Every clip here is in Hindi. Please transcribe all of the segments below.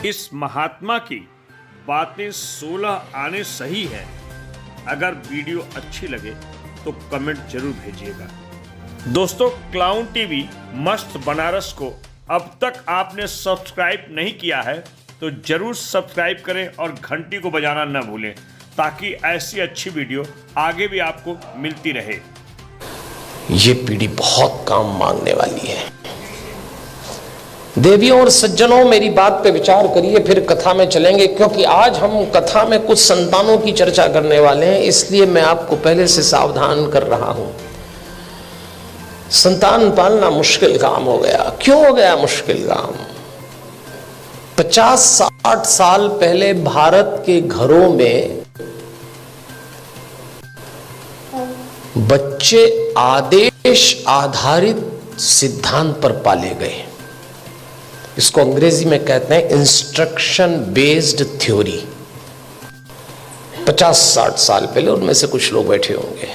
इस महात्मा की बातें 16 आने सही है। अगर वीडियो अच्छी लगे तो कमेंट जरूर भेजिएगा। दोस्तों, क्लाउन टीवी मस्त बनारस को अब तक आपने सब्सक्राइब नहीं किया है तो जरूर सब्सक्राइब करें और घंटी को बजाना न भूलें, ताकि ऐसी अच्छी वीडियो आगे भी आपको मिलती रहे। ये पीढ़ी बहुत काम मांगने वाली है। देवियों और सज्जनों, मेरी बात पे विचार करिए, फिर कथा में चलेंगे, क्योंकि आज हम कथा में कुछ संतानों की चर्चा करने वाले हैं, इसलिए मैं आपको पहले से सावधान कर रहा हूं। संतान पालना मुश्किल काम हो गया। क्यों हो गया मुश्किल काम? 50-60 साल पहले भारत के घरों में बच्चे आदेश आधारित सिद्धांत पर पाले गए। इसको अंग्रेजी में कहते हैं इंस्ट्रक्शन बेस्ड थ्योरी। 50-60 साल पहले, उनमें से कुछ लोग बैठे होंगे,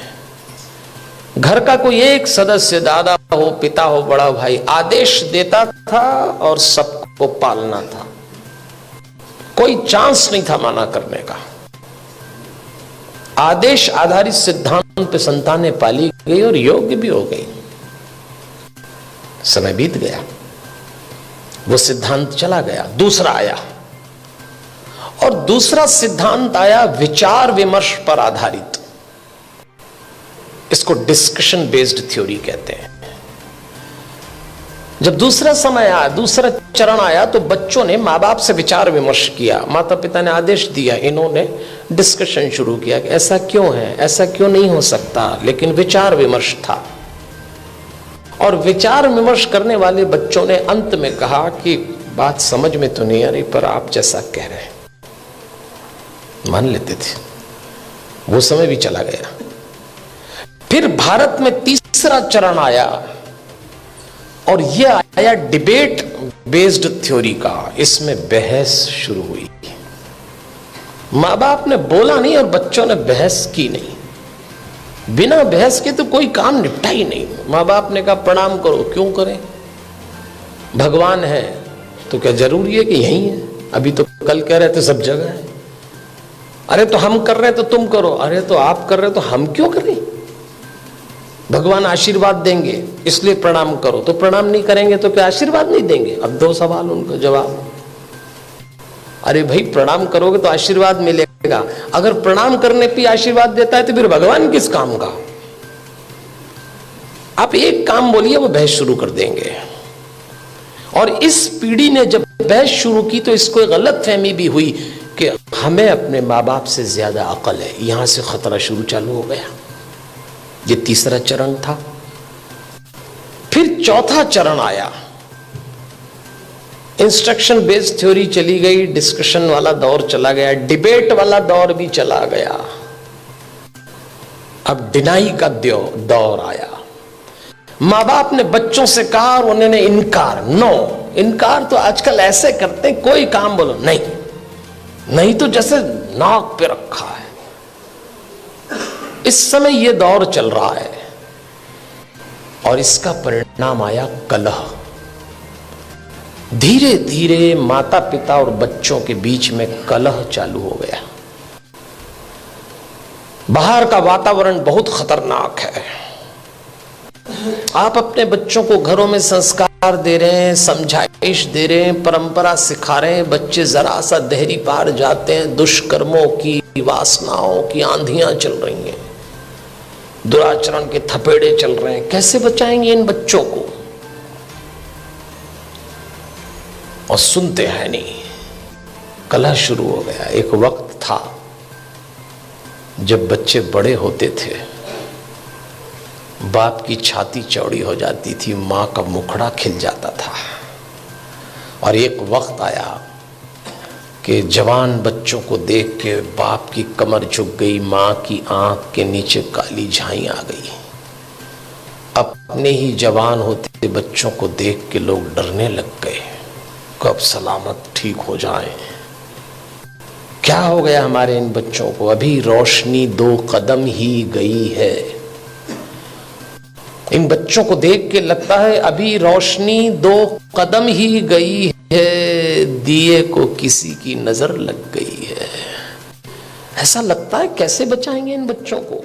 घर का कोई एक सदस्य, दादा हो, पिता हो, बड़ा भाई, आदेश देता था और सबको पालना था। कोई चांस नहीं था माना करने का। आदेश आधारित सिद्धांत पे संतानें पाली गई और योग्य भी हो गई। समय बीत गया, वो सिद्धांत चला गया, दूसरा आया, और दूसरा सिद्धांत आया विचार विमर्श पर आधारित। इसको डिस्कशन बेस्ड थ्योरी कहते हैं। जब दूसरा समय आया, दूसरा चरण आया, तो बच्चों ने माँ बाप से विचार विमर्श किया। माता पिता ने आदेश दिया, इन्होंने डिस्कशन शुरू किया कि ऐसा क्यों है, ऐसा क्यों नहीं हो सकता, लेकिन विचार विमर्श था। और विचार विमर्श करने वाले बच्चों ने अंत में कहा कि बात समझ में तो नहीं आ रही, पर आप जैसा कह रहे हैं मान लेते थे। वो समय भी चला गया। फिर भारत में तीसरा चरण आया, और यह आया डिबेट बेस्ड थ्योरी का। इसमें बहस शुरू हुई। माँ बाप ने बोला नहीं और बच्चों ने बहस की नहीं। बिना बहस के तो कोई काम निपटा ही नहीं। माँ बाप ने कहा प्रणाम करो, क्यों करें? भगवान है तो क्या जरूरी है कि यही है? अभी तो कल कह रहे थे सब जगह है। अरे तो हम कर रहे तो तुम करो, अरे तो आप कर रहे तो हम क्यों करें? भगवान आशीर्वाद देंगे इसलिए प्रणाम करो, तो प्रणाम नहीं करेंगे तो क्या आशीर्वाद नहीं देंगे? अब दो सवाल, उनका जवाब। अरे भाई, प्रणाम करोगे तो आशीर्वाद मिलेगा। अगर प्रणाम करने पे आशीर्वाद देता है तो फिर भगवान किस काम का? आप एक काम बोलिए, वो बहस शुरू कर देंगे। और इस पीढ़ी ने जब बहस शुरू की तो इसको गलत फहमी भी हुई कि हमें अपने माँ बाप से ज्यादा अकल है। यहां से खतरा शुरू चालू हो गया। ये तीसरा चरण था। फिर चौथा चरण आया। इंस्ट्रक्शन बेस्ड थ्योरी चली गई, डिस्कशन वाला दौर चला गया, डिबेट वाला दौर भी चला गया। अब डिनाई का दौर आया। माँ बाप ने बच्चों से कहा और उन्होंने इनकार। नो, इनकार तो आजकल ऐसे करते हैं, कोई काम बोलो नहीं, नहीं तो जैसे नाक पे रखा है। इस समय यह दौर चल रहा है और इसका परिणाम आया कलह। धीरे धीरे माता पिता और बच्चों के बीच में कलह चालू हो गया। बाहर का वातावरण बहुत खतरनाक है। आप अपने बच्चों को घरों में संस्कार दे रहे हैं, समझाइश दे रहे हैं, परंपरा सिखा रहे हैं, बच्चे जरा सा देहरी पार जाते हैं, दुष्कर्मों की, वासनाओं की आंधियां चल रही हैं, दुराचरण के थपेड़े चल रहे हैं। कैसे बचाएंगे इन बच्चों को? और सुनते हैं नहीं, कलह शुरू हो गया। एक वक्त था जब बच्चे बड़े होते थे, बाप की छाती चौड़ी हो जाती थी, मां का मुखड़ा खिल जाता था। और एक वक्त आया कि जवान बच्चों को देख के बाप की कमर झुक गई, मां की आंख के नीचे काली झाई आ गई। अपने ही जवान होते बच्चों को देख के लोग डरने लग गए, कब सलामत ठीक हो जाएं। क्या हो गया हमारे इन बच्चों को? अभी रोशनी 2 कदम ही गई है। इन बच्चों को देख के लगता है अभी रोशनी 2 कदम ही गई है, दिए को किसी की नजर लग गई है। ऐसा लगता है कैसे बचाएंगे इन बच्चों को।